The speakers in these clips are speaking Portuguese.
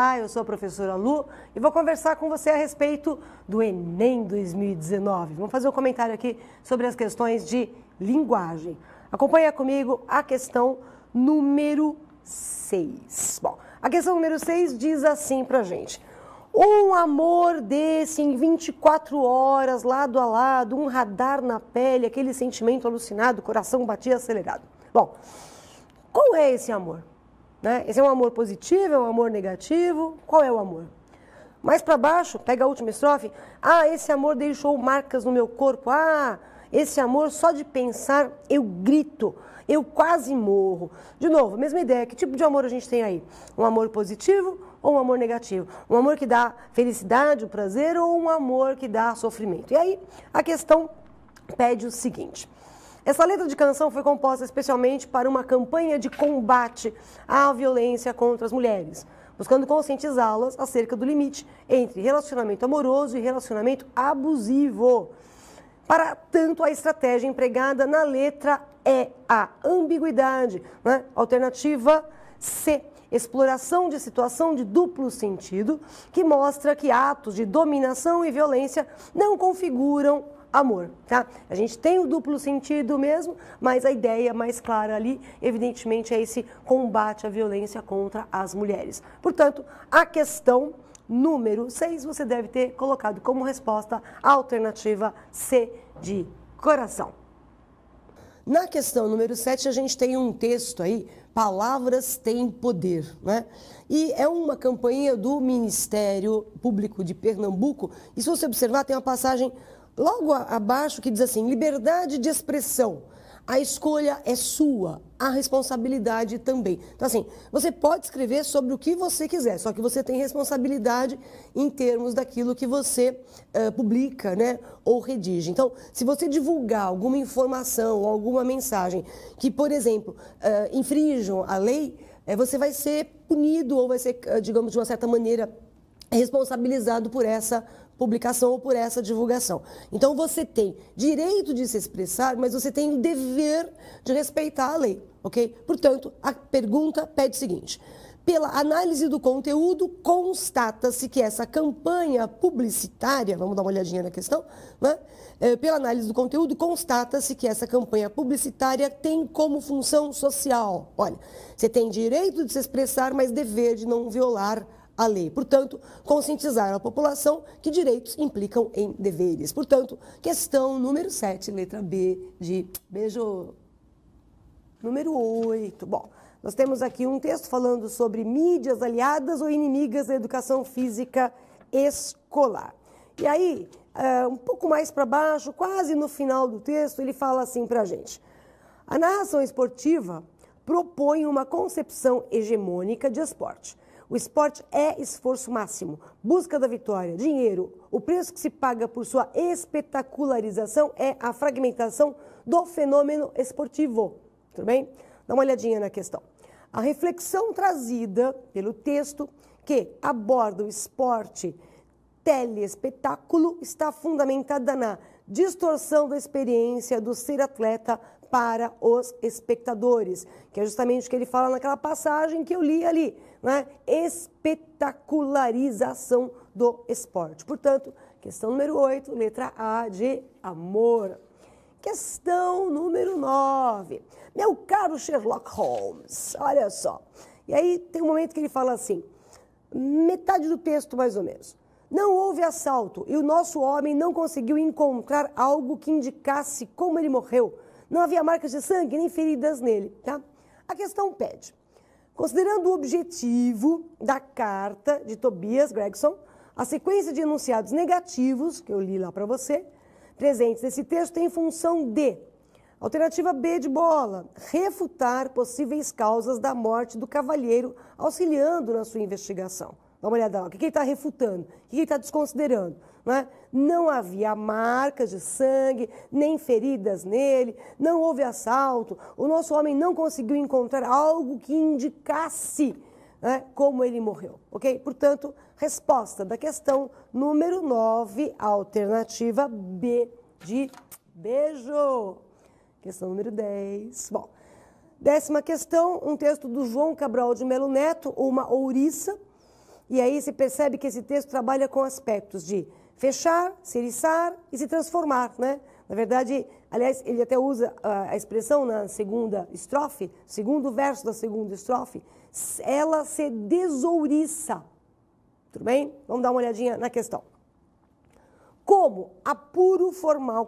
Olá, eu sou a professora Lu e vou conversar com você a respeito do Enem 2019. Vamos fazer um comentário aqui sobre as questões de linguagem. Acompanha comigo a questão número 6. Bom, a questão número 6 diz assim pra gente: um amor desse em 24 horas, lado a lado, um radar na pele, aquele sentimento alucinado, coração batia acelerado. Bom, qual é esse amor? Né? Esse é um amor positivo, é um amor negativo? Qual é o amor? Mais para baixo, pega a última estrofe. Ah, esse amor deixou marcas no meu corpo. Ah, esse amor só de pensar eu grito, eu quase morro. De novo, mesma ideia, que tipo de amor a gente tem aí? Um amor positivo ou um amor negativo? Um amor que dá felicidade, o prazer, ou um amor que dá sofrimento? E aí a questão pede o seguinte: essa letra de canção foi composta especialmente para uma campanha de combate à violência contra as mulheres, buscando conscientizá-las acerca do limite entre relacionamento amoroso e relacionamento abusivo. Para tanto, a estratégia empregada na letra é a ambiguidade, né? Alternativa C, exploração de situação de duplo sentido, que mostra que atos de dominação e violência não configuram amor, tá? A gente tem o duplo sentido mesmo, mas a ideia mais clara ali, evidentemente, é esse combate à violência contra as mulheres. Portanto, a questão número 6 você deve ter colocado como resposta a alternativa C de coração. Na questão número 7, a gente tem um texto aí, Palavras Têm Poder, né? E é uma campanha do Ministério Público de Pernambuco, e se você observar, tem uma passagem logo abaixo que diz assim: liberdade de expressão, a escolha é sua, a responsabilidade também. Então assim, você pode escrever sobre o que você quiser, só que você tem responsabilidade em termos daquilo que você publica, né, ou redige. Então, se você divulgar alguma informação ou alguma mensagem que, por exemplo, infringam a lei, você vai ser punido ou vai ser, digamos, de uma certa maneira, responsabilizado por essa publicação ou por essa divulgação. Então você tem direito de se expressar, mas você tem o dever de respeitar a lei, ok? Portanto, a pergunta pede o seguinte: pela análise do conteúdo, constata-se que essa campanha publicitária, vamos dar uma olhadinha na questão, né? Pela análise do conteúdo, constata-se que essa campanha publicitária tem como função social. Olha, você tem direito de se expressar, mas dever de não violar a lei. Portanto, conscientizar a população que direitos implicam em deveres. Portanto, questão número 7, letra B de beijo. Número 8. Bom, nós temos aqui um texto falando sobre mídias aliadas ou inimigas da educação física escolar. E aí, um pouco mais para baixo, quase no final do texto, ele fala assim para a gente: a narração esportiva propõe uma concepção hegemônica de esporte. O esporte é esforço máximo, busca da vitória, dinheiro. O preço que se paga por sua espetacularização é a fragmentação do fenômeno esportivo. Tudo bem? Dá uma olhadinha na questão. A reflexão trazida pelo texto que aborda o esporte telespetáculo está fundamentada na distorção da experiência do ser atleta para os espectadores, que é justamente o que ele fala naquela passagem que eu li ali, né? Espetacularização do esporte. Portanto, questão número 8, letra A de amor. Questão número 9. Meu caro Sherlock Holmes, olha só. E aí tem um momento que ele fala assim, metade do texto mais ou menos: não houve assalto e o nosso homem não conseguiu encontrar algo que indicasse como ele morreu. Não havia marcas de sangue nem feridas nele, tá? A questão pede: considerando o objetivo da carta de Tobias Gregson, a sequência de enunciados negativos, que eu li lá para você, presentes nesse texto, tem função de, alternativa B de bola, refutar possíveis causas da morte do cavalheiro, auxiliando na sua investigação. Dá uma olhada lá, o que ele está refutando, o que ele está desconsiderando, não é? Não havia marcas de sangue, nem feridas nele, não houve assalto, o nosso homem não conseguiu encontrar algo que indicasse, né, como ele morreu, ok? Portanto, resposta da questão número 9, alternativa B de beijo. Questão número 10. Bom, 10ª questão, um texto do João Cabral de Melo Neto, uma ouriça, E aí se percebe que esse texto trabalha com aspectos de fechar, se eriçar e se transformar, né? Na verdade, aliás, ele até usa a expressão na segunda estrofe, segundo verso da segunda estrofe, ela se desouriça. Tudo bem? Vamos dar uma olhadinha na questão. Com apuro formal,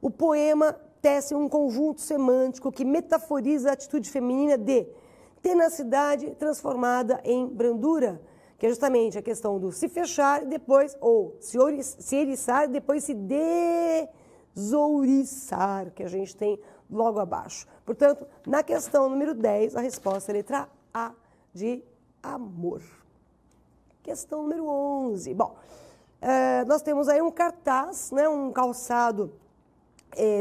o poema tece um conjunto semântico que metaforiza a atitude feminina de tenacidade transformada em brandura, que é justamente a questão do se fechar e depois, ou se eriçar e depois se desouriçar, que a gente tem logo abaixo. Portanto, na questão número 10, a resposta é a letra A, de amor. Questão número 11. Bom, nós temos aí um cartaz, né, um calçado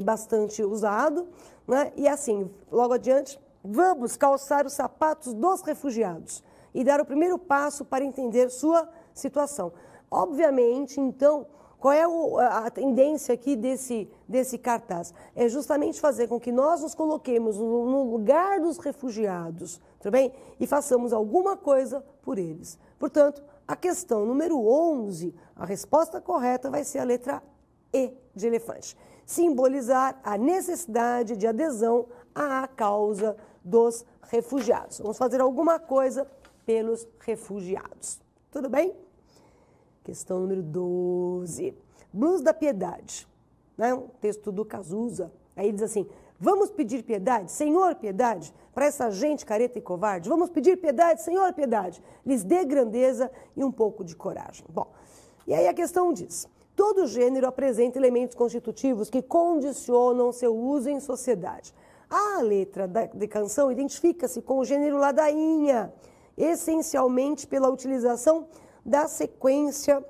bastante usado, né, e assim, logo adiante, vamos calçar os sapatos dos refugiados e dar o primeiro passo para entender sua situação. Obviamente, então, qual é a tendência aqui desse cartaz? É justamente fazer com que nós nos coloquemos no lugar dos refugiados, tudo bem? E façamos alguma coisa por eles. Portanto, a questão número 11, a resposta correta vai ser a letra E, de elefante. Simbolizar a necessidade de adesão à causa dos refugiados. Vamos fazer alguma coisa pelos refugiados. Tudo bem? Questão número 12. Blues da Piedade. Né? Um texto do Cazuza. Aí diz assim, vamos pedir piedade, Senhor, piedade, para essa gente careta e covarde. Vamos pedir piedade, Senhor, piedade. Lhes dê grandeza e um pouco de coragem. Bom, e aí a questão diz, todo gênero apresenta elementos constitutivos que condicionam seu uso em sociedade. A letra de canção identifica-se com o gênero ladainha, essencialmente pela utilização da sequência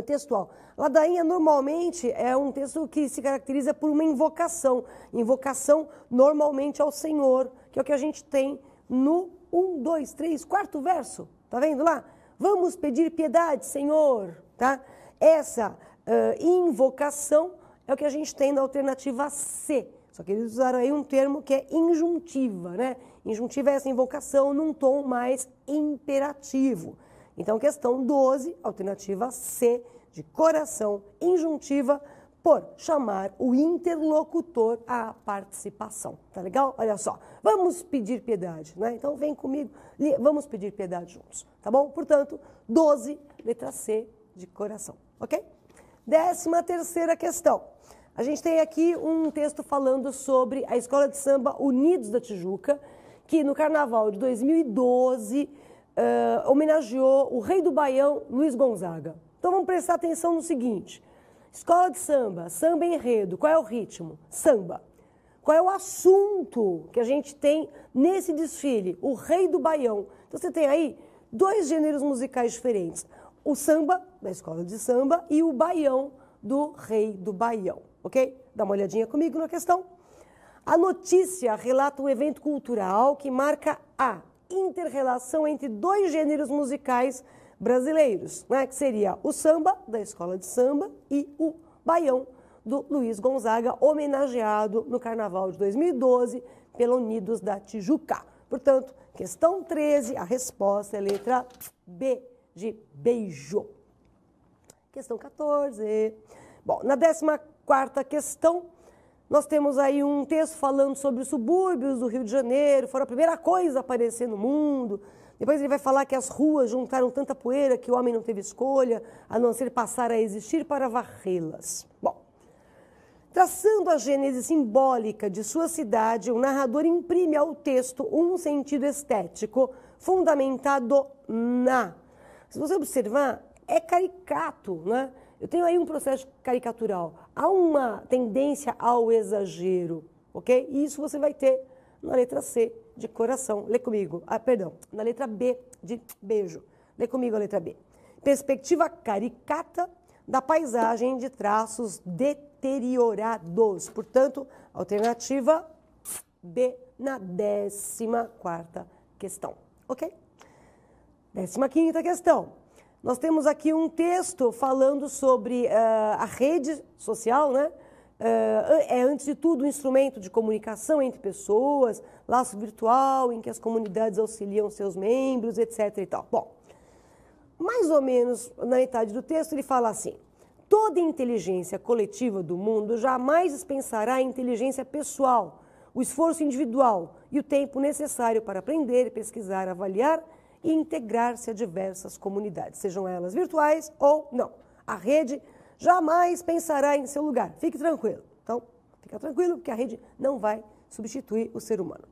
textual. Ladainha normalmente é um texto que se caracteriza por uma invocação normalmente ao Senhor, que é o que a gente tem no 1, 2, 3, quarto verso, tá vendo lá? Vamos pedir piedade, Senhor, tá? Essa invocação é o que a gente tem na alternativa C, só que eles usaram aí um termo que é injuntiva, né? Injuntiva é essa invocação num tom mais imperativo. Então, questão 12, alternativa C, de coração, injuntiva, por chamar o interlocutor à participação. Tá legal? Olha só, vamos pedir piedade, né? Então, vem comigo, vamos pedir piedade juntos, tá bom? Portanto, 12, letra C, de coração, ok? 13ª questão. A gente tem aqui um texto falando sobre a Escola de Samba Unidos da Tijuca, que no Carnaval de 2012 homenageou o rei do Baião, Luiz Gonzaga. Então vamos prestar atenção no seguinte, escola de samba, samba enredo, qual é o ritmo? Samba. Qual é o assunto que a gente tem nesse desfile? O rei do Baião. Então você tem aí dois gêneros musicais diferentes, o samba da escola de samba e o baião do rei do Baião, ok? Dá uma olhadinha comigo na questão. A notícia relata um evento cultural que marca a inter-relação entre dois gêneros musicais brasileiros, né, que seria o samba, da escola de samba, e o baião, do Luiz Gonzaga, homenageado no Carnaval de 2012 pela Unidos da Tijuca. Portanto, questão 13, a resposta é a letra B, de beijo. Questão 14. Bom, na 14ª questão, nós temos aí um texto falando sobre os subúrbios do Rio de Janeiro, foram a primeira coisa a aparecer no mundo. Depois ele vai falar que as ruas juntaram tanta poeira que o homem não teve escolha, a não ser passar a existir para varrê-las. Bom, traçando a gênese simbólica de sua cidade, o narrador imprime ao texto um sentido estético fundamentado na... Se você observar, é caricato, né? Eu tenho aí um processo caricatural. Há uma tendência ao exagero, ok? E isso você vai ter na letra C, de coração. Lê comigo. Na letra B, de beijo. Lê comigo a letra B. Perspectiva caricata da paisagem de traços deteriorados. Portanto, alternativa B na 14ª questão, ok? 15ª questão. Nós temos aqui um texto falando sobre a rede social, né? é, antes de tudo, um instrumento de comunicação entre pessoas, laço virtual em que as comunidades auxiliam seus membros, etc. e tal. Bom, mais ou menos na metade do texto ele fala assim: toda inteligência coletiva do mundo jamais dispensará a inteligência pessoal, o esforço individual e o tempo necessário para aprender, pesquisar, avaliar e integrar-se a diversas comunidades, sejam elas virtuais ou não. A rede jamais pensará em seu lugar. Fique tranquilo. Então, fica tranquilo, porque a rede não vai substituir o ser humano.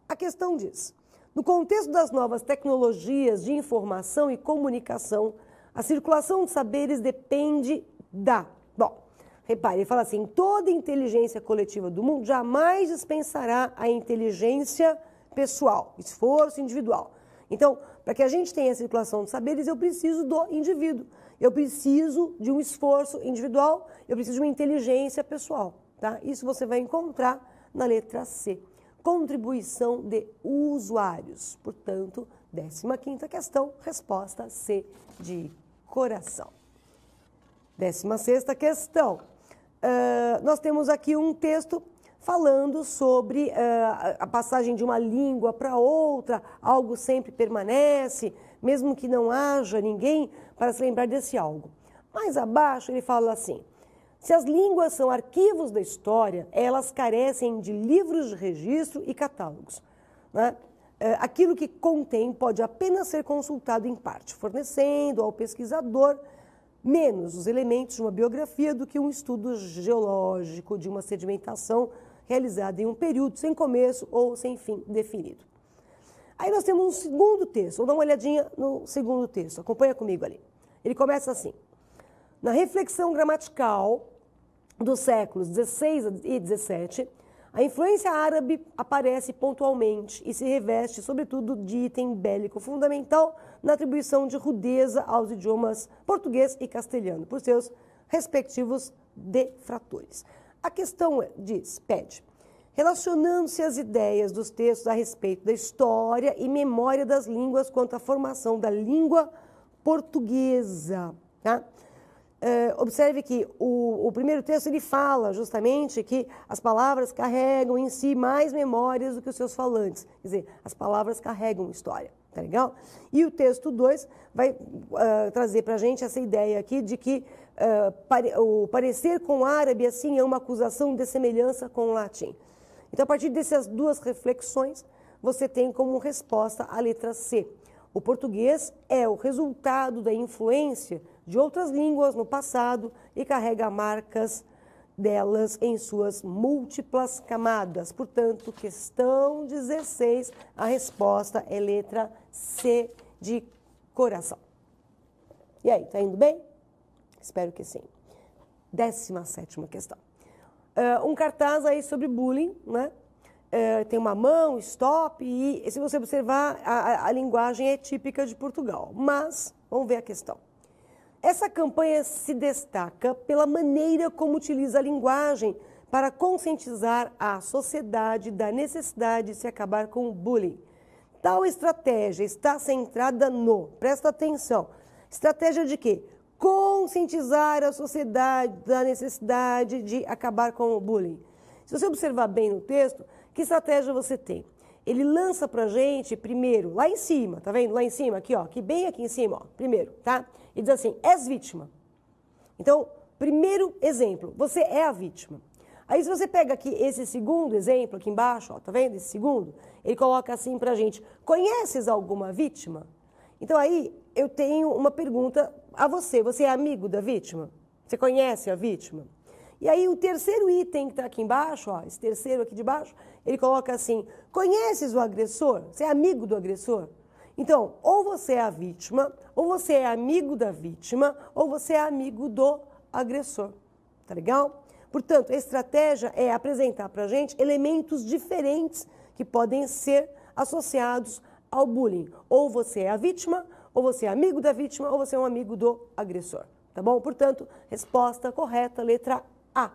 A questão diz: no contexto das novas tecnologias de informação e comunicação, a circulação de saberes depende da... Bom, repare, ele fala assim: toda inteligência coletiva do mundo jamais dispensará a inteligência pessoal, esforço individual. Então, para que a gente tenha a circulação de saberes, eu preciso do indivíduo. Eu preciso de um esforço individual, eu preciso de uma inteligência pessoal. Tá? Isso você vai encontrar na letra C. Contribuição de usuários. Portanto, 15ª questão, resposta C de coração. 16ª questão. Nós temos aqui um texto falando sobre a passagem de uma língua para outra, algo sempre permanece, mesmo que não haja ninguém para se lembrar desse algo. Mais abaixo ele fala assim: se as línguas são arquivos da história, elas carecem de livros de registro e catálogos, né? Aquilo que contém pode apenas ser consultado em parte, fornecendo ao pesquisador menos os elementos de uma biografia do que um estudo geológico de uma sedimentação realizada em um período sem começo ou sem fim definido. Aí nós temos um segundo texto, vamos dar uma olhadinha no segundo texto, acompanha comigo ali. Ele começa assim: na reflexão gramatical dos séculos XVI e XVII, a influência árabe aparece pontualmente e se reveste, sobretudo, de item bélico fundamental na atribuição de rudeza aos idiomas português e castelhano, por seus respectivos defratores. A questão pede, relacionando-se as ideias dos textos a respeito da história e memória das línguas quanto à formação da língua portuguesa. Tá? Observe que o primeiro texto ele fala justamente que as palavras carregam em si mais memórias do que os seus falantes. Quer dizer, as palavras carregam história. Tá legal? E o texto 2 vai trazer para a gente essa ideia aqui de que o parecer com o árabe assim é uma acusação de semelhança com o latim. Então, a partir dessas duas reflexões, você tem como resposta a letra C. O português é o resultado da influência de outras línguas no passado e carrega marcas delas em suas múltiplas camadas. Portanto, questão 16, a resposta é letra C de coração. E aí, tá indo bem? Espero que sim. 17ª questão. Um cartaz aí sobre bullying, né? Tem uma mão, stop, e se você observar, a linguagem é típica de Portugal. Mas, vamos ver a questão. Essa campanha se destaca pela maneira como utiliza a linguagem para conscientizar a sociedade da necessidade de se acabar com o bullying. Tal estratégia está centrada no, presta atenção, estratégia de quê? Conscientizar a sociedade da necessidade de acabar com o bullying. Se você observar bem no texto, que estratégia você tem? Ele lança pra gente primeiro, lá em cima, tá vendo? Lá em cima, aqui, ó, aqui, bem aqui em cima, ó, primeiro, tá? Ele diz assim, és vítima. Então, primeiro exemplo, você é a vítima. Aí, se você pega aqui esse segundo exemplo, aqui embaixo, ó, tá vendo? Esse segundo, ele coloca assim pra gente, conheces alguma vítima? Então, aí, eu tenho uma pergunta a você. Você é amigo da vítima? Você conhece a vítima? E aí, o terceiro item que está aqui embaixo, ó, esse terceiro aqui de baixo, ele coloca assim, conheces o agressor? Você é amigo do agressor? Então, ou você é a vítima, ou você é amigo da vítima, ou você é amigo do agressor. Tá legal? Portanto, a estratégia é apresentar para a gente elementos diferentes que podem ser associados ao bullying. Ou você é a vítima, ou você é amigo da vítima, ou você é um amigo do agressor. Tá bom? Portanto, resposta correta, letra A.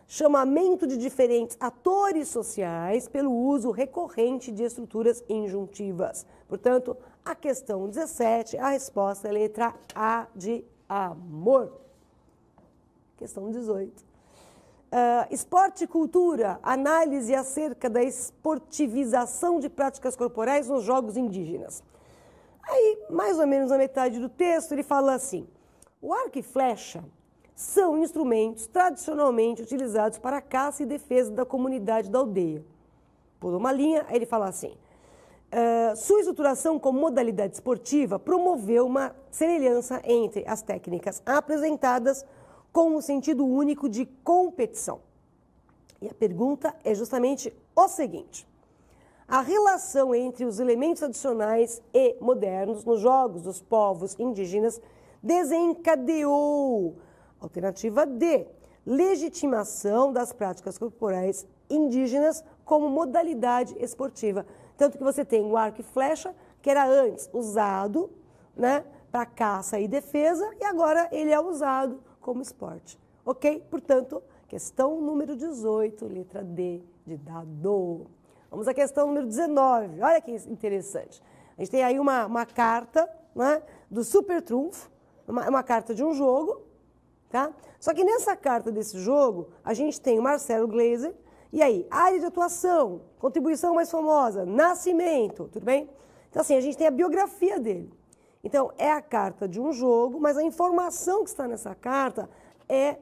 Chamamento de diferentes atores sociais pelo uso recorrente de estruturas injuntivas. Portanto, a questão 17, a resposta é letra A de amor. Questão 18. Esporte e cultura, análise acerca da esportivização de práticas corporais nos jogos indígenas. Aí, mais ou menos na metade do texto, ele fala assim: o arco e flecha são instrumentos tradicionalmente utilizados para a caça e defesa da comunidade da aldeia. Por uma linha, aí ele fala assim: sua estruturação como modalidade esportiva promoveu uma semelhança entre as técnicas apresentadas com o sentido único de competição. E a pergunta é justamente o seguinte: a relação entre os elementos tradicionais e modernos nos jogos dos povos indígenas desencadeou, alternativa D, legitimação das práticas corporais indígenas como modalidade esportiva. Tanto que você tem o arco e flecha, que era antes usado, né, para caça e defesa, e agora ele é usado como esporte. Ok? Portanto, questão número 18, letra D de dado. Vamos à questão número 19. Olha que interessante. A gente tem aí uma carta, né, do super trunfo, uma carta de um jogo, tá? Só que nessa carta desse jogo, a gente tem o Marcelo Glazer, e aí, área de atuação, contribuição mais famosa, nascimento, tudo bem? Então, assim, a gente tem a biografia dele. Então, é a carta de um jogo, mas a informação que está nessa carta é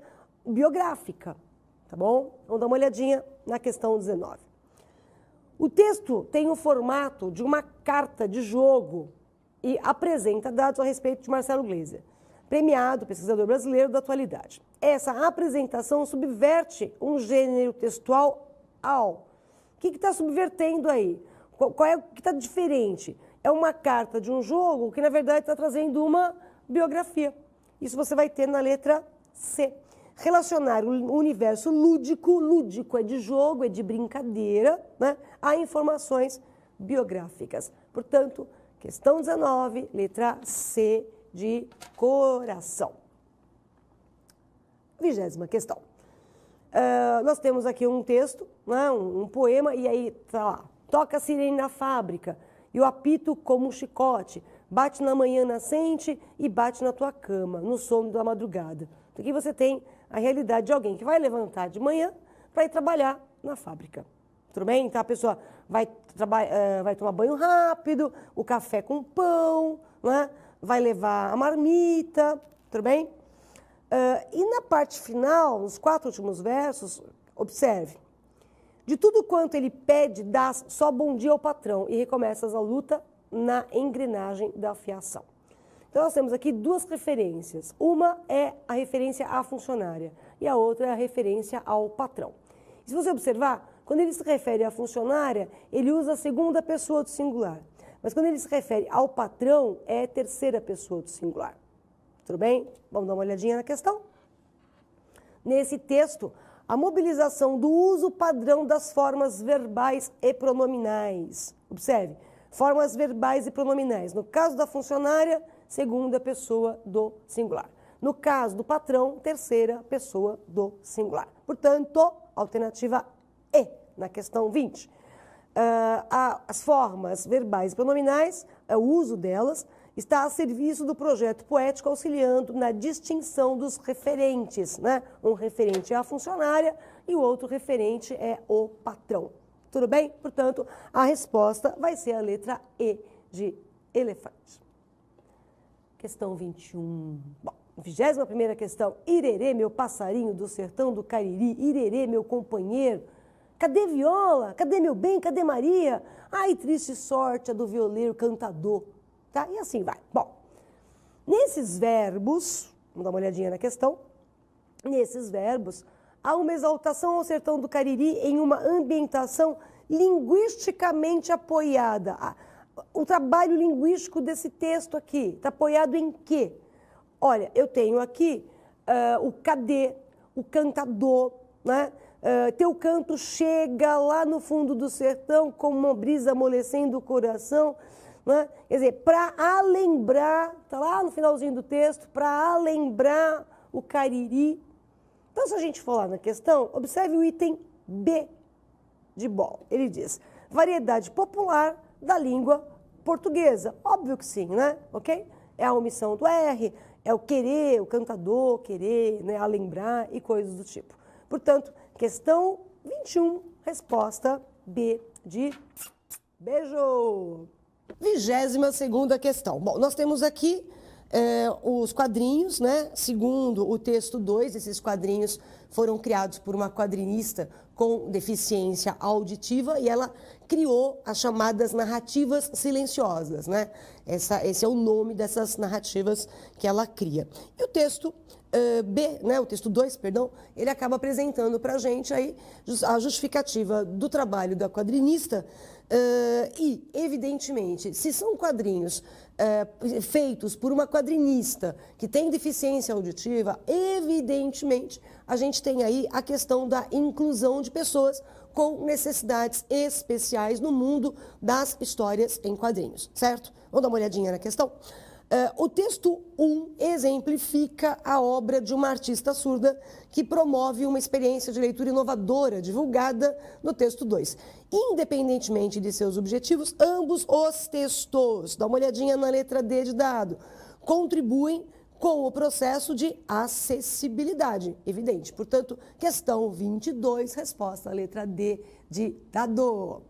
biográfica, tá bom? Vamos dar uma olhadinha na questão 19. O texto tem o formato de uma carta de jogo e apresenta dados a respeito de Marcelo Glazer, premiado pesquisador brasileiro da atualidade. Essa apresentação subverte um gênero textual ao. O que está subvertendo aí? Qual é o que está diferente? É uma carta de um jogo que, na verdade, está trazendo uma biografia. Isso você vai ter na letra C. Relacionar o universo lúdico, lúdico é de jogo, é de brincadeira, né, a informações biográficas. Portanto, questão 19, letra C de coração. 20ª questão. Nós temos aqui um texto, né, um poema, e aí está lá: toca a sirene na fábrica, e o apito como um chicote, bate na manhã nascente e bate na tua cama, no sono da madrugada. Então, aqui você tem a realidade de alguém que vai levantar de manhã para ir trabalhar na fábrica. Tudo bem? Então, a pessoa vai tomar banho rápido, o café com pão, né, vai levar a marmita, tudo bem? E na parte final, nos 4 últimos versos, observe: de tudo quanto ele pede, dá só bom dia ao patrão e recomeças a luta na engrenagem da fiação. Então, nós temos aqui 2 referências. Uma é a referência à funcionária e a outra é a referência ao patrão. E se você observar, quando ele se refere à funcionária, ele usa a segunda pessoa do singular. Mas quando ele se refere ao patrão, é terceira pessoa do singular. Tudo bem? Vamos dar uma olhadinha na questão? Nesse texto, a mobilização do uso padrão das formas verbais e pronominais. Observe, formas verbais e pronominais. No caso da funcionária, segunda pessoa do singular. No caso do patrão, terceira pessoa do singular. Portanto, alternativa E, na questão 20. As formas verbais e pronominais, o uso delas, está a serviço do projeto poético, auxiliando na distinção dos referentes, né? Um referente é a funcionária e o outro referente é o patrão. Tudo bem? Portanto, a resposta vai ser a letra E de elefante. Questão 21. Bom, 21ª questão. Irerê, meu passarinho do sertão do Cariri, irerê, meu companheiro. Cadê viola? Cadê meu bem? Cadê Maria? Ai, triste sorte a do violeiro cantador. Tá? E assim vai. Bom, nesses verbos, vamos dar uma olhadinha na questão, nesses verbos, há uma exaltação ao sertão do Cariri em uma ambientação linguisticamente apoiada. O trabalho linguístico desse texto aqui está apoiado em quê? Olha, eu tenho aqui o cadê, o cantador, né? Teu canto chega lá no fundo do sertão como uma brisa amolecendo o coração. Né? Quer dizer, para alembrar, está lá no finalzinho do texto, para alembrar o Cariri. Então, se a gente for lá na questão, observe o item B de bola. Ele diz: variedade popular da língua portuguesa. Óbvio que sim, né? Ok? É a omissão do R, é o querer, o cantador querer, né? Alembrar e coisas do tipo. Portanto, Questão 21, resposta B de beijo. 22ª questão. Bom, nós temos aqui os quadrinhos, né? Segundo o texto 2, esses quadrinhos foram criados por uma quadrinista com deficiência auditiva e ela criou as chamadas narrativas silenciosas, né? Esse é o nome dessas narrativas que ela cria. E o texto B, né, o texto 2, perdão, ele acaba apresentando para a gente aí a justificativa do trabalho da quadrinista e, evidentemente, se são quadrinhos feitos por uma quadrinista que tem deficiência auditiva, evidentemente, a gente tem aí a questão da inclusão de pessoas com necessidades especiais no mundo das histórias em quadrinhos, certo? Vamos dar uma olhadinha na questão? O texto 1 exemplifica a obra de uma artista surda que promove uma experiência de leitura inovadora divulgada no texto 2. Independentemente de seus objetivos, ambos os textos, dá uma olhadinha na letra D de dado, contribuem com o processo de acessibilidade, evidente. Portanto, questão 22, resposta, letra D de dado.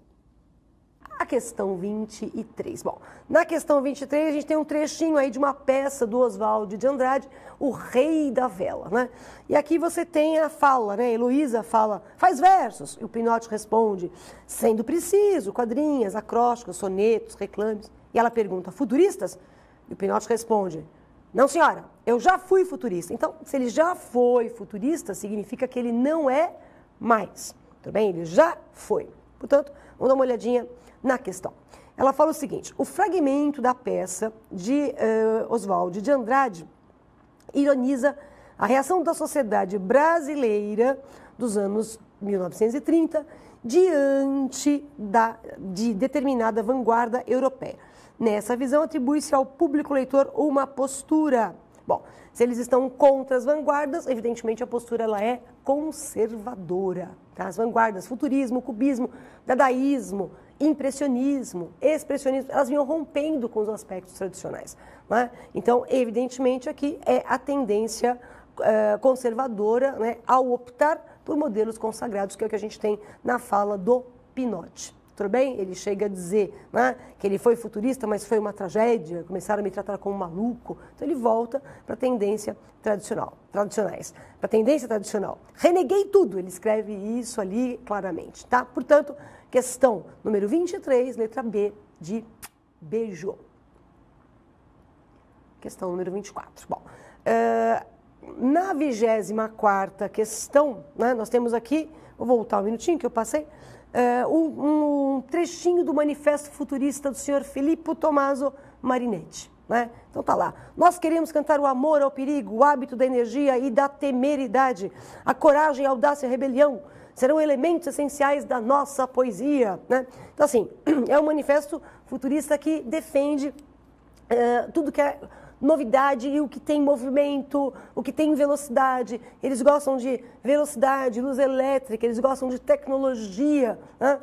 A questão 23. Bom, na questão 23 a gente tem um trechinho aí de uma peça do Oswald de Andrade, O Rei da Vela, né? E aqui você tem a fala, né? Heloísa fala, faz versos, e o Pinote responde, sendo preciso, quadrinhas, acrósticos, sonetos, reclames. E ela pergunta, futuristas? E o Pinote responde, não senhora, eu já fui futurista. Então, se ele já foi futurista, significa que ele não é mais. Tudo bem? Ele já foi. Portanto, vamos dar uma olhadinha na questão. Ela fala o seguinte, o fragmento da peça de Oswald de Andrade ironiza a reação da sociedade brasileira dos anos 1930 diante de determinada vanguarda europeia. Nessa visão, atribui-se ao público leitor uma postura. Bom, se eles estão contra as vanguardas, evidentemente a postura ela é conservadora. Tá? As vanguardas, futurismo, cubismo, dadaísmo, impressionismo, expressionismo, elas vinham rompendo com os aspectos tradicionais. Né? Então, evidentemente, aqui é a tendência conservadora, né, ao optar por modelos consagrados, que é o que a gente tem na fala do Pinote. Tudo bem? Ele chega a dizer, né, que ele foi futurista, mas foi uma tragédia, começaram a me tratar como maluco. Então ele volta para a tendência tradicionais. Para a tendência tradicional. Reneguei tudo, ele escreve isso ali claramente, tá? Portanto, questão número 23, letra B de beijo. Questão número 24. Bom, na 24ª questão, né, nós temos aqui, vou voltar um minutinho que eu passei, um trechinho do manifesto futurista do senhor Filippo Tommaso Marinetti. Né? Então tá lá. Nós queremos cantar o amor ao perigo, o hábito da energia e da temeridade. A coragem, a audácia e a rebelião serão elementos essenciais da nossa poesia. Né? Então assim, é um manifesto futurista que defende tudo que é novidade e o que tem movimento, o que tem velocidade. Eles gostam de velocidade, luz elétrica, eles gostam de tecnologia. Né?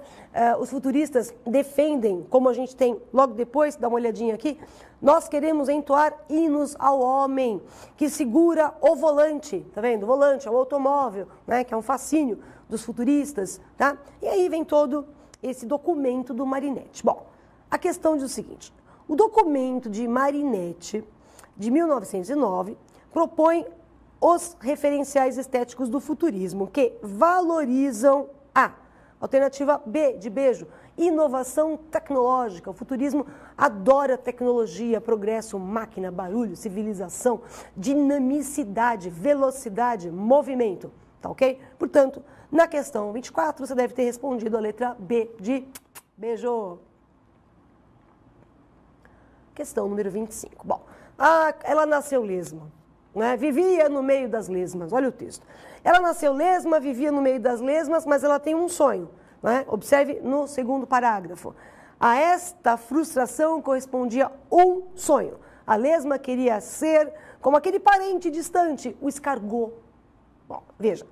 Os futuristas defendem, como a gente tem logo depois, dá uma olhadinha aqui, nós queremos entoar hinos ao homem que segura o volante, tá vendo? O volante é o automóvel, né? Que é um fascínio dos futuristas, tá? E aí vem todo esse documento do Marinetti. Bom, a questão diz o seguinte, o documento de Marinetti, de 1909, propõe os referenciais estéticos do futurismo, que valorizam a alternativa B, de beijo, inovação tecnológica. O futurismo adora tecnologia, progresso, máquina, barulho, civilização, dinamicidade, velocidade, movimento. Tá ok? Portanto, na questão 24, você deve ter respondido a letra B de beijo. Questão número 25. Bom, ela nasceu lesma, né? Vivia no meio das lesmas, olha o texto. Ela nasceu lesma, vivia no meio das lesmas, mas ela tem um sonho, né? Observe no segundo parágrafo. A esta frustração correspondia um sonho. A lesma queria ser como aquele parente distante, o escargot. Bom, veja,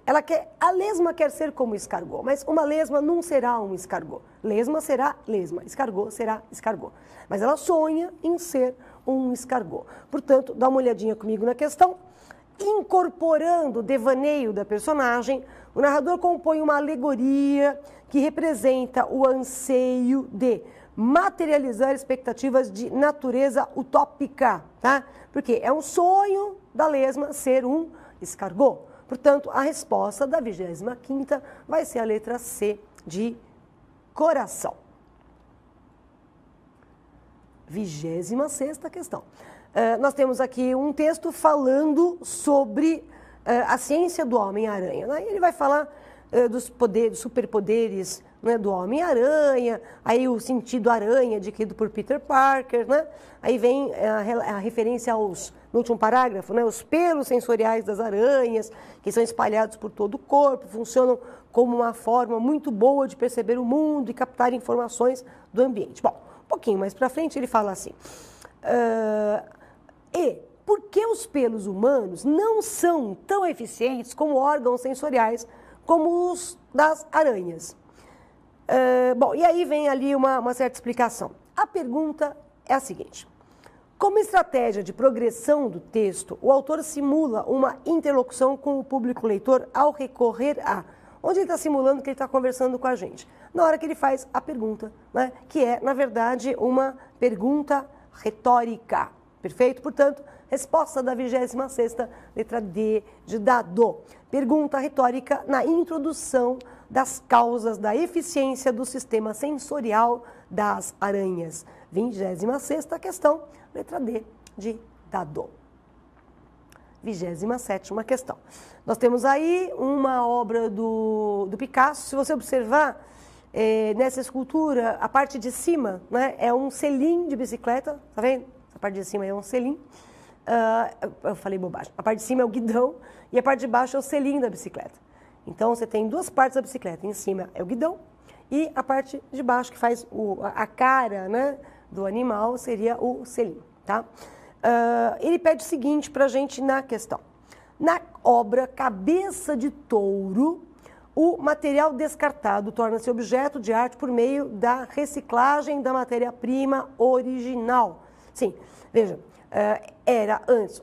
a lesma quer ser como o escargot, mas uma lesma não será um escargot. Lesma será lesma, escargot será escargot. Mas ela sonha em ser um escargot. Portanto, dá uma olhadinha comigo na questão. incorporando o devaneio da personagem, o narrador compõe uma alegoria que representa o anseio de materializar expectativas de natureza utópica, tá? Porque é um sonho da lesma ser um escargot. Portanto, a resposta da 25ª vai ser a letra C de coração. 26ª questão. Nós temos aqui um texto falando sobre a ciência do Homem-Aranha, né? Ele vai falar dos poderes, superpoderes, né, do Homem-Aranha, aí o sentido aranha adquirido por Peter Parker, né? Aí vem a referência aos, no último parágrafo, né, os pelos sensoriais das aranhas, que são espalhados por todo o corpo, funcionam como uma forma muito boa de perceber o mundo e captar informações do ambiente. Bom, um pouquinho mais para frente ele fala assim, e por que os pelos humanos não são tão eficientes como órgãos sensoriais como os das aranhas? Bom, e aí vem ali uma certa explicação. A pergunta é a seguinte: como estratégia de progressão do texto, o autor simula uma interlocução com o público leitor ao recorrer a... Onde ele está simulando que ele está conversando com a gente? Na hora que ele faz a pergunta, né? Que é, na verdade, uma pergunta retórica. Perfeito? Portanto, resposta da 26ª, letra D de dado. Pergunta retórica na introdução das causas da eficiência do sistema sensorial das aranhas. 26ª questão, letra D de dado. 27ª questão. Nós temos aí uma obra do Picasso. Se você observar, nessa escultura, a parte de cima, né, é um selim de bicicleta, tá vendo? A parte de cima é um selim. Eu falei bobagem. A parte de cima é o guidão e a parte de baixo é o selim da bicicleta. Então, você tem duas partes da bicicleta. Em cima é o guidão e a parte de baixo, que faz a cara, né, do animal, seria o selim, tá? Ele pede o seguinte para a gente na questão. Na obra Cabeça de Touro, o material descartado torna-se objeto de arte por meio da reciclagem da matéria-prima original. Sim, veja, era antes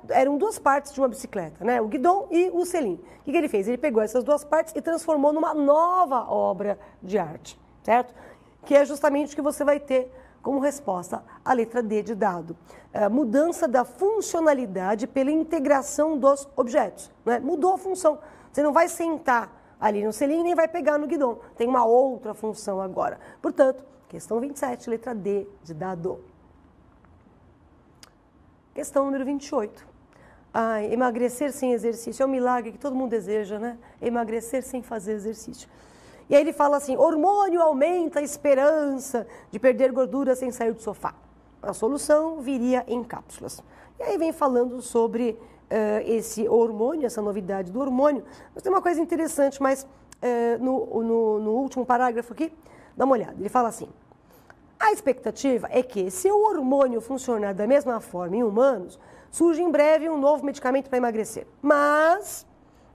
eram duas partes de uma bicicleta, né? O guidão e o selim. O que ele fez? Ele pegou essas duas partes e transformou numa nova obra de arte, certo? Que é justamente o que você vai ter como resposta a letra D de dado. Mudança da funcionalidade pela integração dos objetos, né? Mudou a função. Você não vai sentar ali no selim nem vai pegar no guidão. Tem uma outra função agora. Portanto, questão 27, letra D de dado. Questão número 28. Emagrecer sem exercício é um milagre que todo mundo deseja, né? Emagrecer sem fazer exercício. E aí ele fala assim, hormônio aumenta a esperança de perder gordura sem sair do sofá. A solução viria em cápsulas. E aí vem falando sobre esse hormônio, essa novidade do hormônio. Mas tem uma coisa interessante, mas no último parágrafo aqui, dá uma olhada. Ele fala assim, a expectativa é que, se o hormônio funcionar da mesma forma em humanos, surge em breve um novo medicamento para emagrecer. Mas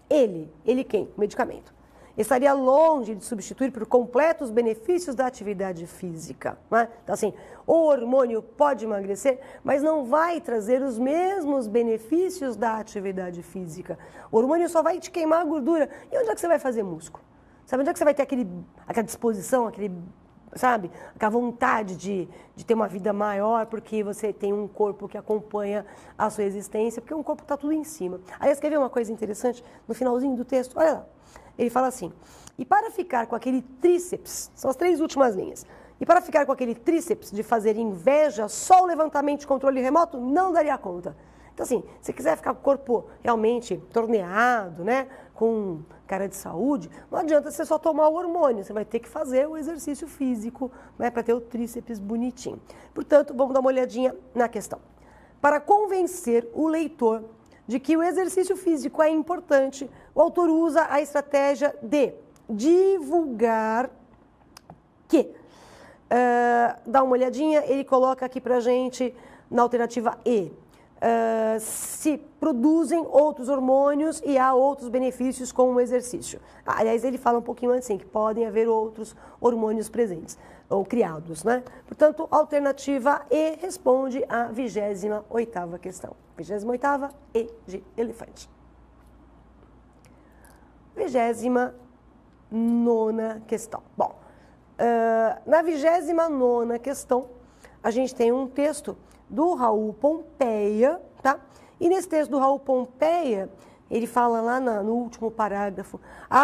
ele quem? O medicamento. Estaria longe de substituir por completo os benefícios da atividade física. Né? Então, assim, o hormônio pode emagrecer, mas não vai trazer os mesmos benefícios da atividade física. O hormônio só vai te queimar a gordura. E onde é que você vai fazer músculo? Sabe onde é que você vai ter aquela disposição, sabe, aquela vontade de ter uma vida maior, porque você tem um corpo que acompanha a sua existência, porque um corpo está tudo em cima. Aliás, quer ver uma coisa interessante? No finalzinho do texto, olha lá. Ele fala assim, e para ficar com aquele tríceps, são as 3 últimas linhas, e para ficar com aquele tríceps de fazer inveja, só o levantamento de controle remoto não daria conta. Então, assim, se quiser ficar com o corpo realmente torneado, né, com cara de saúde, não adianta você só tomar o hormônio, você vai ter que fazer o exercício físico, né, para ter o tríceps bonitinho. Portanto, vamos dar uma olhadinha na questão. Para convencer o leitor de que o exercício físico é importante, o autor usa a estratégia de divulgar que, dá uma olhadinha, ele coloca aqui pra gente na alternativa E, se produzem outros hormônios e há outros benefícios com o exercício. Aliás, ele fala um pouquinho antes, sim, que podem haver outros hormônios presentes ou criados, né? Portanto, alternativa E responde à 28ª questão. 28ª, E de elefante. 29ª questão. Bom, na 29ª questão, a gente tem um texto do Raul Pompeia, tá? E nesse texto do Raul Pompeia, ele fala lá no último parágrafo: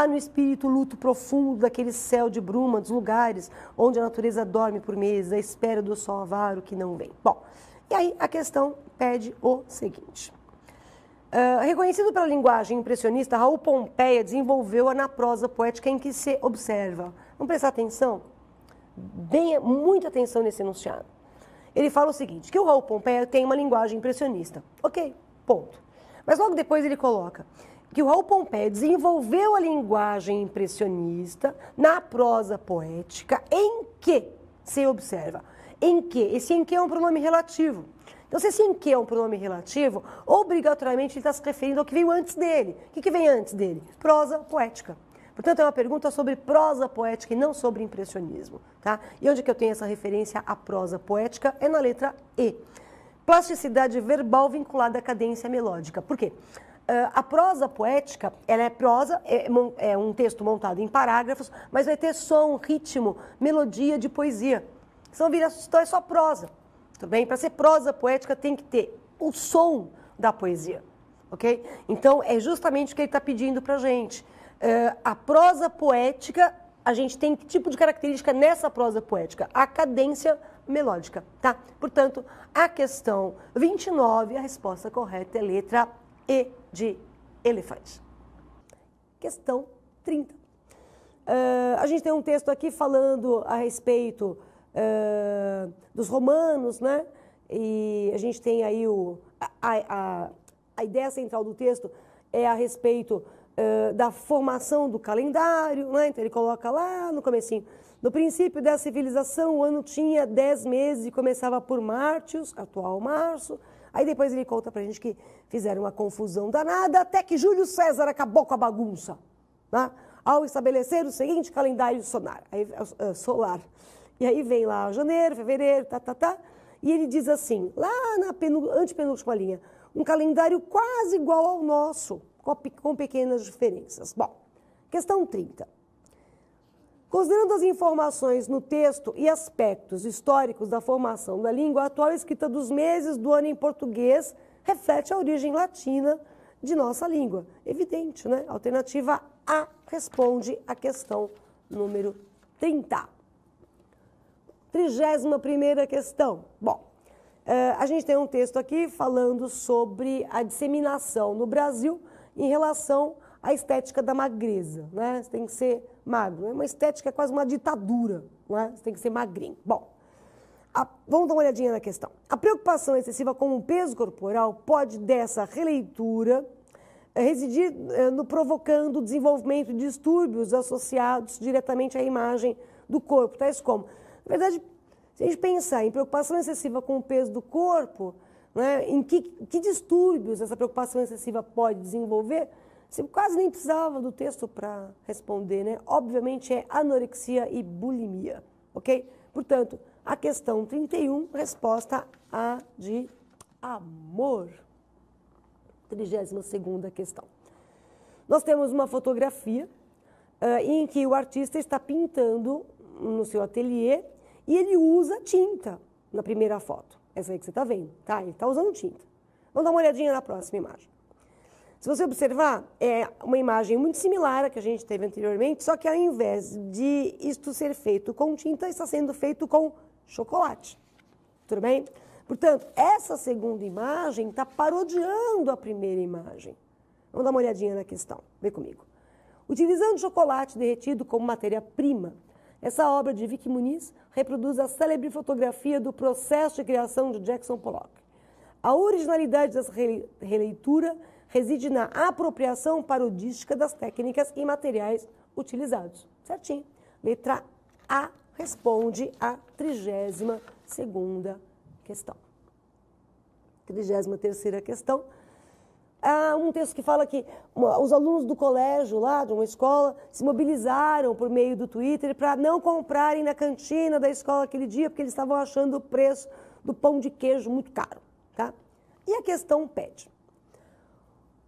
no espírito luto profundo daquele céu de bruma, dos lugares onde a natureza dorme por meses, à espera do sol avaro que não vem. Bom, e aí a questão pede o seguinte. Reconhecido pela linguagem impressionista, Raul Pompeia desenvolveu-a na prosa poética em que se observa. Vamos prestar atenção? Muita atenção nesse enunciado. Ele fala o seguinte, que o Raul Pompeia tem uma linguagem impressionista. Ok, ponto. Mas logo depois ele coloca que o Raul Pompeia desenvolveu a linguagem impressionista na prosa poética em que se observa. Em que? Esse em que é um pronome relativo. Então, se esse em que é um pronome relativo, obrigatoriamente ele está se referindo ao que veio antes dele. O que vem antes dele? Prosa poética. Portanto, é uma pergunta sobre prosa poética e não sobre impressionismo. Tá? E onde que eu tenho essa referência à prosa poética? É na letra E. Plasticidade verbal vinculada à cadência melódica. Por quê? A prosa poética, ela é prosa, é um texto montado em parágrafos, mas vai ter som, ritmo, melodia de poesia. Então é só prosa. Tudo bem? Para ser prosa poética tem que ter o som da poesia. Ok? Então, é justamente o que ele está pedindo para a gente. A prosa poética, a gente tem que tipo de característica nessa prosa poética? A cadência melódica, tá? Portanto, a questão 29, a resposta correta é letra E de elefante. Questão 30. A gente tem um texto aqui falando a respeito dos romanos, né? E a gente tem aí a ideia central do texto é a respeito da formação do calendário, né? Então ele coloca lá no comecinho: no princípio da civilização, o ano tinha 10 meses e começava por Mártios, atual março. Aí depois ele conta pra gente que fizeram uma confusão danada até que Júlio César acabou com a bagunça, né? Ao estabelecer o seguinte calendário solar. E aí vem lá janeiro, fevereiro, e ele diz assim, lá na antepenúltima linha, um calendário quase igual ao nosso, com pequenas diferenças. Bom, questão 30. Considerando as informações no texto e aspectos históricos da formação da língua, a atual escrita dos meses do ano em português reflete a origem latina de nossa língua. Evidente, né? Alternativa A responde à questão número 30. 31ª questão. Bom, a gente tem um texto aqui falando sobre a disseminação no Brasil em relação à estética da magreza, né? Você tem que ser magro. É uma estética, é quase uma ditadura, né? Você tem que ser magrinho. Bom, vamos dar uma olhadinha na questão. A preocupação excessiva com o peso corporal pode, dessa releitura, residir no provocando o desenvolvimento de distúrbios associados diretamente à imagem do corpo, tais como... Na verdade, se a gente pensar em preocupação excessiva com o peso do corpo, né, em que distúrbios essa preocupação excessiva pode desenvolver, você quase nem precisava do texto para responder, né? Obviamente é anorexia e bulimia, ok? Portanto, a questão 31, resposta A de amor. 32ª questão. Nós temos uma fotografia em que o artista está pintando no seu ateliê e ele usa tinta na primeira foto. Essa aí que você está vendo, tá? Ele está usando tinta. Vamos dar uma olhadinha na próxima imagem. Se você observar, é uma imagem muito similar à que a gente teve anteriormente, só que ao invés de isto ser feito com tinta, está sendo feito com chocolate. Tudo bem? Portanto, essa segunda imagem está parodiando a primeira imagem. Vamos dar uma olhadinha na questão. Vem comigo. Utilizando chocolate derretido como matéria-prima, essa obra de Vicky Muniz reproduz a célebre fotografia do processo de criação de Jackson Pollock. A originalidade dessa releitura reside na apropriação parodística das técnicas e materiais utilizados. Certinho. Letra A responde à 32ª questão. 33ª questão. Há um texto que fala que os alunos do colégio lá, de uma escola, se mobilizaram por meio do Twitter para não comprarem na cantina da escola aquele dia, porque eles estavam achando o preço do pão de queijo muito caro. Tá? E a questão pede.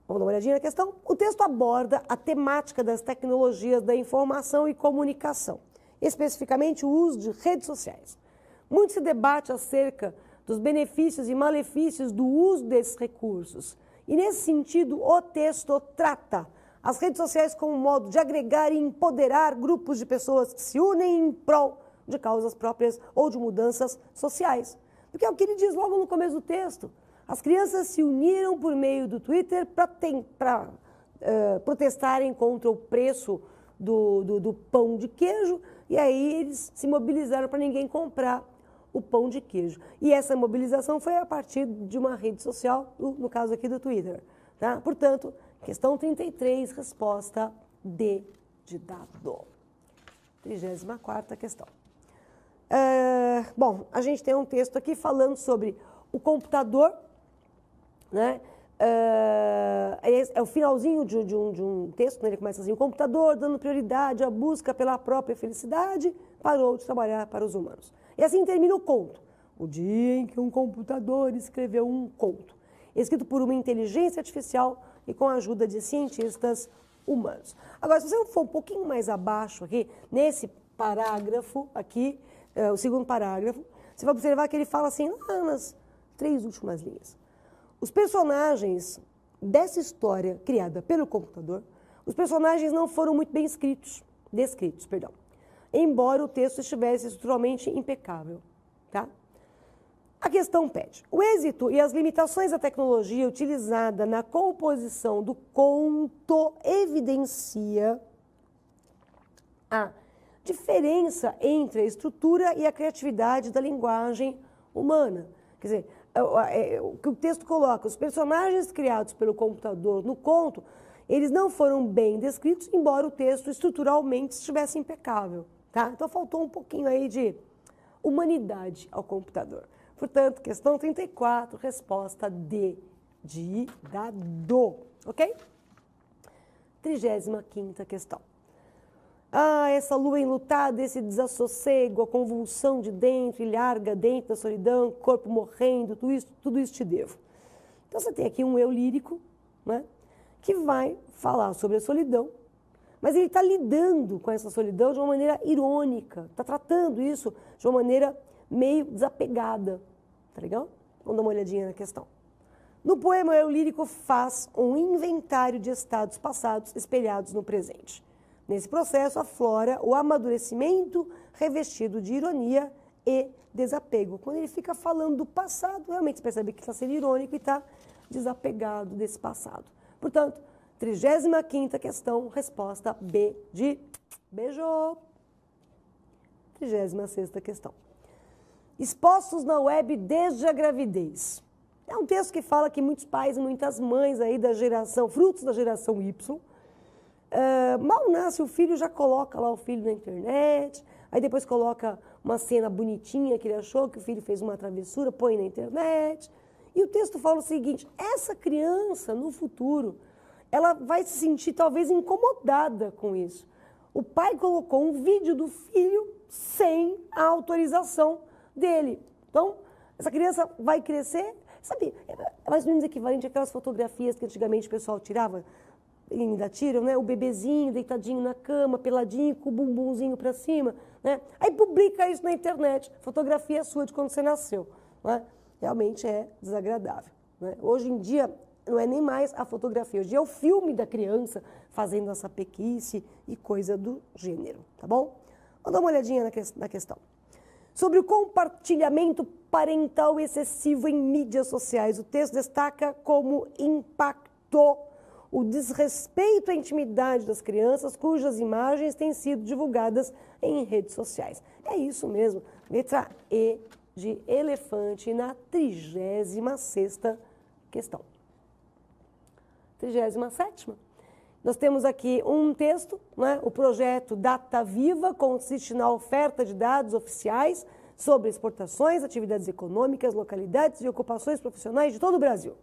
Vamos dar uma olhadinha na questão? O texto aborda a temática das tecnologias da informação e comunicação, especificamente o uso de redes sociais. Muito se debate acerca dos benefícios e malefícios do uso desses recursos. E, nesse sentido, o texto trata as redes sociais como um modo de agregar e empoderar grupos de pessoas que se unem em prol de causas próprias ou de mudanças sociais. Porque é o que ele diz logo no começo do texto. As crianças se uniram por meio do Twitter para protestarem contra o preço do pão de queijo, e aí eles se mobilizaram para ninguém comprar o pão de queijo. E essa mobilização foi a partir de uma rede social, no caso aqui do Twitter. Tá? Portanto, questão 33, resposta D de dado. 34ª questão. Bom, a gente tem um texto aqui falando sobre o computador, né? É o finalzinho de um texto, né? Ele começa assim: o computador, dando prioridade à busca pela própria felicidade, parou de trabalhar para os humanos. E assim termina o conto. O dia em que um computador escreveu um conto, escrito por uma inteligência artificial e com a ajuda de cientistas humanos. Agora, se você for um pouquinho mais abaixo aqui, nesse parágrafo aqui, o segundo parágrafo, você vai observar que ele fala assim, nas 3 últimas linhas. Os personagens dessa história criada pelo computador, os personagens não foram muito bem descritos, embora o texto estivesse estruturalmente impecável. Tá? A questão pede: o êxito e as limitações da tecnologia utilizada na composição do conto evidencia a diferença entre a estrutura e a criatividade da linguagem humana. Quer dizer, o que o texto coloca, os personagens criados pelo computador no conto, eles não foram bem descritos, embora o texto estruturalmente estivesse impecável. Tá? Então faltou um pouquinho aí de humanidade ao computador. Portanto, questão 34, resposta D de dado. Ok? 35ª questão. Essa lua enlutada, esse desassossego, a convulsão de dentro e larga dentro da solidão, corpo morrendo, tudo isso te devo. Então você tem aqui um eu lírico, né, que vai falar sobre a solidão, mas ele está lidando com essa solidão de uma maneira irônica, está tratando isso de uma maneira meio desapegada. Tá legal? Vamos dar uma olhadinha na questão. No poema, o eu lírico faz um inventário de estados passados espelhados no presente. Nesse processo, aflora o amadurecimento revestido de ironia e desapego. Quando ele fica falando do passado, realmente você percebe que está sendo irônico e está desapegado desse passado. Portanto, 35ª questão, resposta B de beijo. 36ª questão. Expostos na web desde a gravidez. É um texto que fala que muitos pais e muitas mães aí da geração, frutos da geração Y, mal nasce o filho, já coloca lá o filho na internet, aí depois coloca uma cena bonitinha que ele achou que o filho fez uma travessura, põe na internet. E o texto fala o seguinte: essa criança, no futuro, ela vai se sentir talvez incomodada com isso. O pai colocou um vídeo do filho sem a autorização dele. Então, essa criança vai crescer, sabe, é mais ou menos equivalente àquelas fotografias que antigamente o pessoal tirava, e ainda tiram, né? O bebezinho deitadinho na cama, peladinho, com o bumbumzinho para cima, né? Aí publica isso na internet, fotografia sua de quando você nasceu, né? Realmente é desagradável, né? Hoje em dia não é nem mais a fotografia, hoje é o filme da criança fazendo essa pequice e coisa do gênero, tá bom? Vamos dar uma olhadinha na questão. Sobre o compartilhamento parental excessivo em mídias sociais, o texto destaca como impactou o desrespeito à intimidade das crianças cujas imagens têm sido divulgadas em redes sociais. É isso mesmo, letra E de elefante na 36ª questão. 37ª. Nós temos aqui um texto, né? O projeto Data Viva consiste na oferta de dados oficiais sobre exportações, atividades econômicas, localidades e ocupações profissionais de todo o Brasil.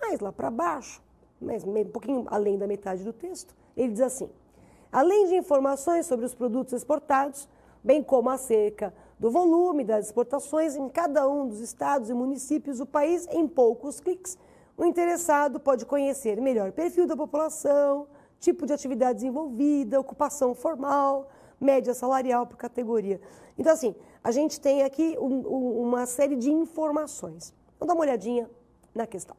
mais lá para baixo, mas um pouquinho além da metade do texto, ele diz assim: além de informações sobre os produtos exportados, bem como acerca do volume das exportações em cada um dos estados e municípios do país, em poucos cliques, o interessado pode conhecer melhor o perfil da população, tipo de atividade desenvolvida, ocupação formal, média salarial por categoria. Então, assim, a gente tem aqui uma série de informações. Vamos dar uma olhadinha na questão.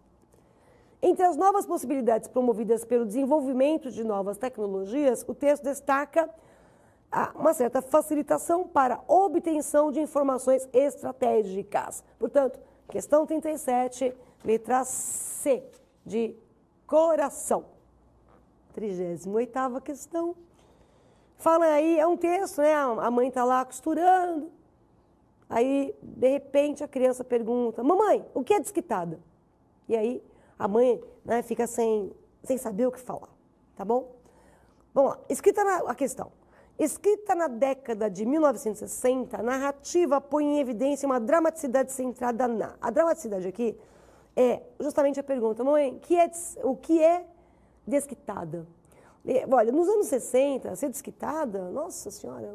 Entre as novas possibilidades promovidas pelo desenvolvimento de novas tecnologias, o texto destaca uma certa facilitação para obtenção de informações estratégicas. Portanto, questão 37, letra C, de coração. 38ª questão. Fala aí, é um texto, né? A mãe está lá costurando. Aí, de repente, a criança pergunta: mamãe, o que é desquitada? E aí, a mãe, né, fica sem saber o que falar, tá bom? Vamos lá, a questão. Escrita na década de 1960, a narrativa põe em evidência uma dramaticidade centrada na... A dramaticidade aqui é justamente a pergunta: mãe, o que é desquitada? Olha, nos anos 60, ser desquitada, nossa senhora,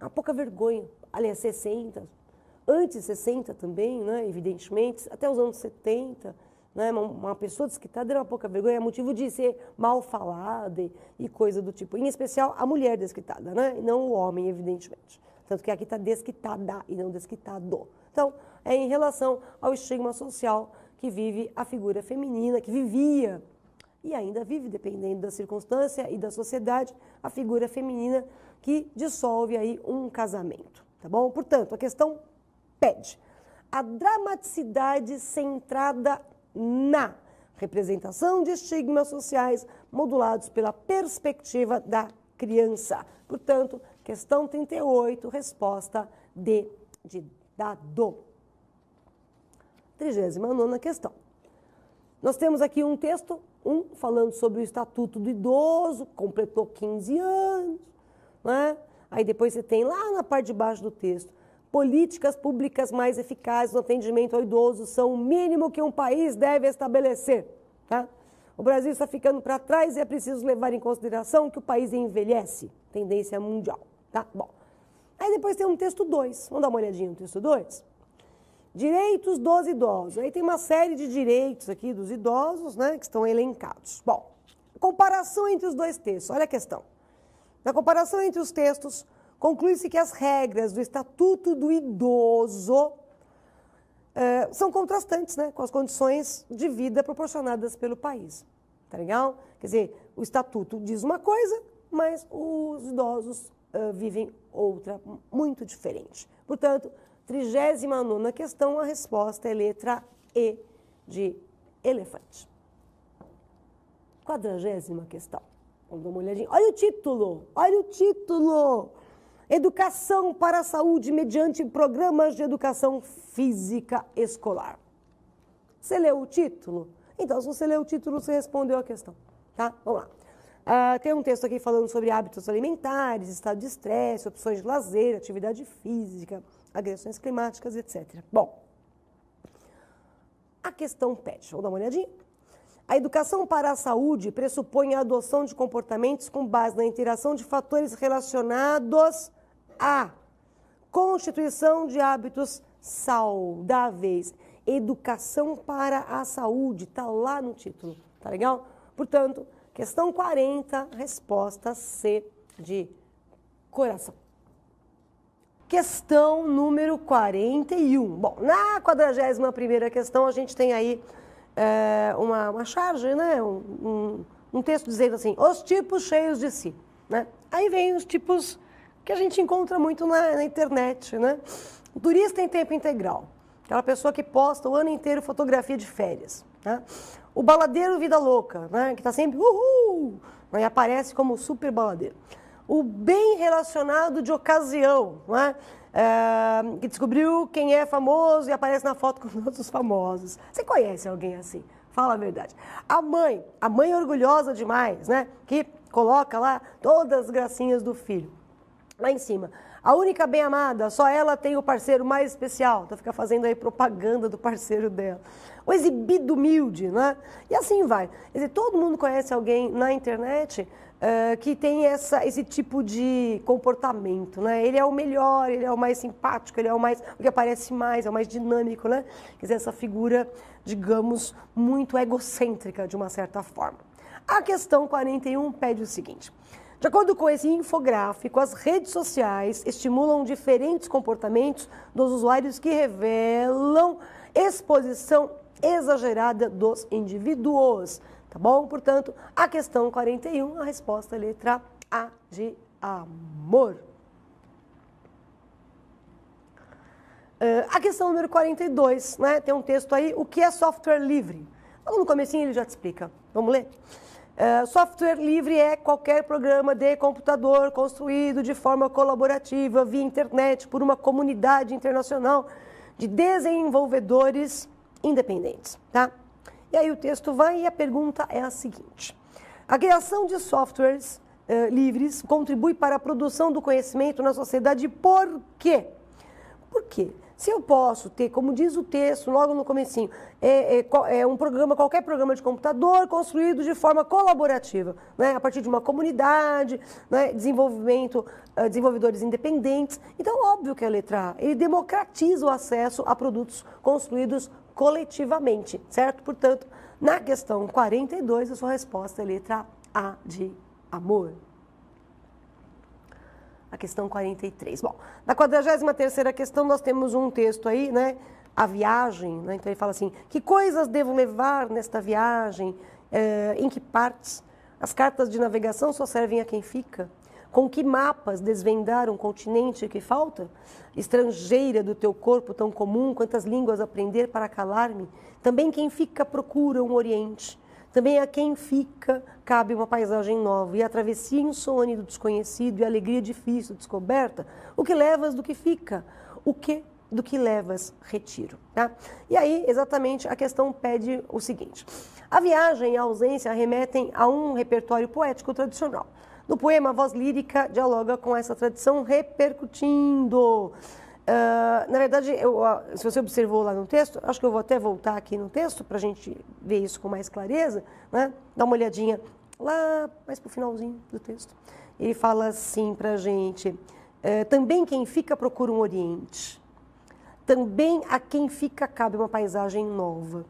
uma pouca vergonha. Aliás, 60, antes de 60 também, né, evidentemente, até os anos 70, né, uma pessoa desquitada era uma pouca vergonha, é motivo de ser mal falada e coisa do tipo. Em especial, a mulher desquitada, né, e não o homem, evidentemente. Tanto que aqui está desquitada e não desquitado. Então, é em relação ao estigma social que vive a figura feminina, que vivia e ainda vive, dependendo da circunstância e da sociedade, a figura feminina que dissolve aí um casamento, tá bom? Portanto, a questão pede a dramaticidade centrada na representação de estigmas sociais modulados pela perspectiva da criança. Portanto, questão 38, resposta D de dado. 39ª questão. Nós temos aqui um texto, falando sobre o Estatuto do Idoso, completou 15 anos, né? Aí depois você tem lá na parte de baixo do texto: políticas públicas mais eficazes no atendimento ao idoso são o mínimo que um país deve estabelecer, tá? O Brasil está ficando para trás e é preciso levar em consideração que o país envelhece, tendência mundial, tá? Bom, aí depois tem um texto 2, vamos dar uma olhadinha no texto 2? Direitos dos idosos. Aí tem uma série de direitos aqui dos idosos, né, que estão elencados. Bom, comparação entre os dois textos. Olha a questão. Na comparação entre os textos, conclui-se que as regras do Estatuto do Idoso são contrastantes, né, com as condições de vida proporcionadas pelo país. Tá legal? Quer dizer, o Estatuto diz uma coisa, mas os idosos vivem outra muito diferente. Portanto, 39ª questão, a resposta é letra E de elefante. 40ª questão. Vamos dar uma olhadinha. Olha o título, olha o título. Educação para a saúde mediante programas de educação física escolar. Você leu o título? Então, se você leu o título, você respondeu a questão, tá? Vamos lá. Tem um texto aqui falando sobre hábitos alimentares, estado de estresse, opções de lazer, atividade física, agressões climáticas, etc. Bom, a questão pede, vamos dar uma olhadinha? A educação para a saúde pressupõe a adoção de comportamentos com base na interação de fatores relacionados à constituição de hábitos saudáveis. Educação para a saúde, está lá no título, tá legal? Portanto, questão 40, resposta C de coração. Questão número 41. Bom, na 41ª questão, a gente tem aí uma charge, né? Um texto dizendo assim: os tipos cheios de si, né? Aí vem os tipos que a gente encontra muito na internet, né? O turista em tempo integral, aquela pessoa que posta o ano inteiro fotografia de férias, né? O baladeiro vida louca, né? Que está sempre uhul, né? E aparece como super baladeiro. O bem relacionado de ocasião, né? Que descobriu quem é famoso e aparece na foto com outros famosos. Você conhece alguém assim? Fala a verdade. A mãe orgulhosa demais, né? Que coloca lá todas as gracinhas do filho lá em cima. A única bem amada, só ela tem o parceiro mais especial. Então fica fazendo aí propaganda do parceiro dela. O exibido humilde, né? E assim vai. Quer dizer, todo mundo conhece alguém na internet que tem esse tipo de comportamento, né? Ele é o melhor, ele é o mais simpático, ele é o que aparece mais, é o mais dinâmico, né? Quer dizer, essa figura, digamos, muito egocêntrica de uma certa forma. A questão 41 pede o seguinte: de acordo com esse infográfico, as redes sociais estimulam diferentes comportamentos dos usuários que revelam exposição exagerada dos indivíduos. Tá bom? Portanto, a questão 41, a resposta é letra A de amor. A questão número 42, né? Tem um texto aí, o que é software livre? Logo no comecinho ele já te explica. Vamos ler? Software livre é qualquer programa de computador construído de forma colaborativa via internet por uma comunidade internacional de desenvolvedores independentes, tá? E aí o texto vai e a pergunta é a seguinte: a criação de softwares livres contribui para a produção do conhecimento na sociedade por quê? Por quê? Se eu posso ter, como diz o texto logo no comecinho, um programa, qualquer programa de computador construído de forma colaborativa, né, a partir de uma comunidade, né, desenvolvedores independentes. Então, óbvio que a letra A, ele democratiza o acesso a produtos construídos coletivamente, certo? Portanto, na questão 42, a sua resposta é letra A de amor. A questão 43. Bom, na 43ª questão nós temos um texto aí, né? A viagem, né? Então ele fala assim: que coisas devo levar nesta viagem? Em que partes? As cartas de navegação só servem a quem fica? Com que mapas desvendar um continente que falta? Estrangeira do teu corpo tão comum, quantas línguas aprender para calar-me? Também quem fica procura um oriente. Também a quem fica cabe uma paisagem nova, e a travessia insone do desconhecido e a alegria difícil descoberta. O que levas do que fica? O que do que levas retiro? Tá? E aí, exatamente, a questão pede o seguinte: a viagem e a ausência remetem a um repertório poético tradicional. No poema, a voz lírica dialoga com essa tradição repercutindo. Na verdade, se você observou lá no texto, acho que eu vou até voltar aqui no texto para a gente ver isso com mais clareza, né? Dá uma olhadinha lá mais para o finalzinho do texto. Ele fala assim para a gente: também quem fica procura um oriente, também a quem fica cabe uma paisagem nova,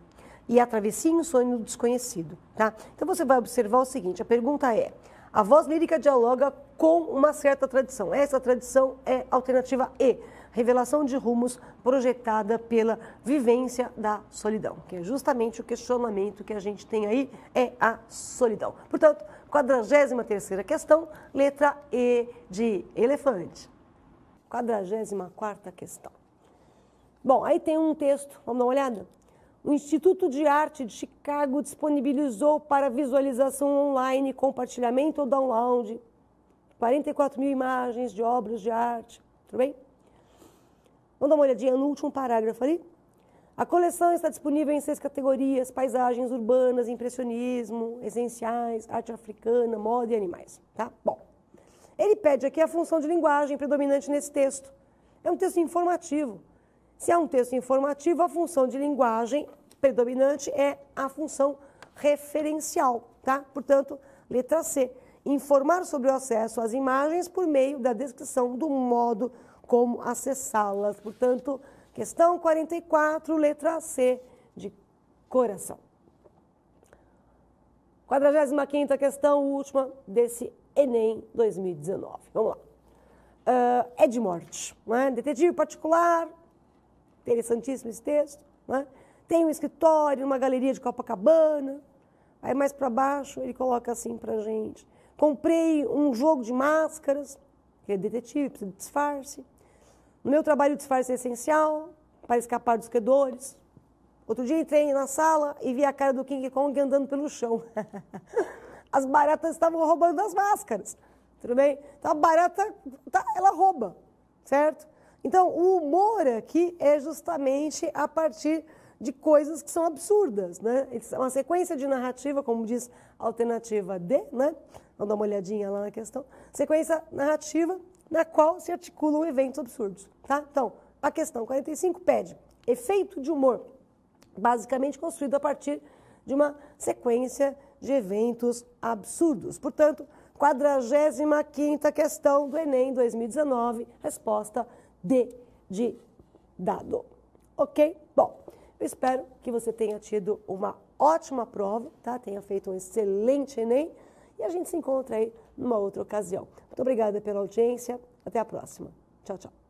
e a travessia insone do desconhecido. Tá? Então você vai observar o seguinte: a pergunta é: a voz lírica dialoga com uma certa tradição. Essa tradição é a alternativa E, revelação de rumos projetada pela vivência da solidão, que é justamente o questionamento que a gente tem aí, é a solidão. Portanto, 43ª questão, letra E de elefante. 44ª questão. Bom, aí tem um texto, vamos dar uma olhada? O Instituto de Arte de Chicago disponibilizou para visualização online, compartilhamento ou download 44 mil imagens de obras de arte. Tudo bem? Vamos dar uma olhadinha no último parágrafo ali? A coleção está disponível em 6 categorias: paisagens urbanas, impressionismo, essenciais, arte africana, moda e animais. Tá? Bom, ele pede aqui a função de linguagem predominante nesse texto. É um texto informativo. Se é um texto informativo, a função de linguagem predominante é a função referencial, tá? Portanto, letra C, informar sobre o acesso às imagens por meio da descrição do modo como acessá-las. Portanto, questão 44, letra C de coração. 45ª questão, última desse Enem 2019. Vamos lá. É de morte, né? Detetive particular. Interessantíssimo esse texto, né? Tem um escritório, uma galeria de Copacabana. Aí mais para baixo ele coloca assim para a gente: comprei um jogo de máscaras, que é detetive, precisa de disfarce. No meu trabalho, o disfarce é essencial para escapar dos credores. Outro dia entrei na sala e vi a cara do King Kong andando pelo chão. As baratas estavam roubando as máscaras, tudo bem? Então a barata, ela rouba, certo? Então, o humor aqui é justamente a partir de coisas que são absurdas, né? É uma sequência de narrativa, como diz a alternativa D, né? Vamos dar uma olhadinha lá na questão. Sequência narrativa na qual se articulam eventos absurdos, tá? Então, a questão 45 pede efeito de humor, basicamente construído a partir de uma sequência de eventos absurdos. Portanto, 45ª questão do Enem 2019, resposta D de dado. Ok? Bom, eu espero que você tenha tido uma ótima prova, tá? Tenha feito um excelente Enem e a gente se encontra aí numa outra ocasião. Muito obrigada pela audiência. Até a próxima. Tchau, tchau.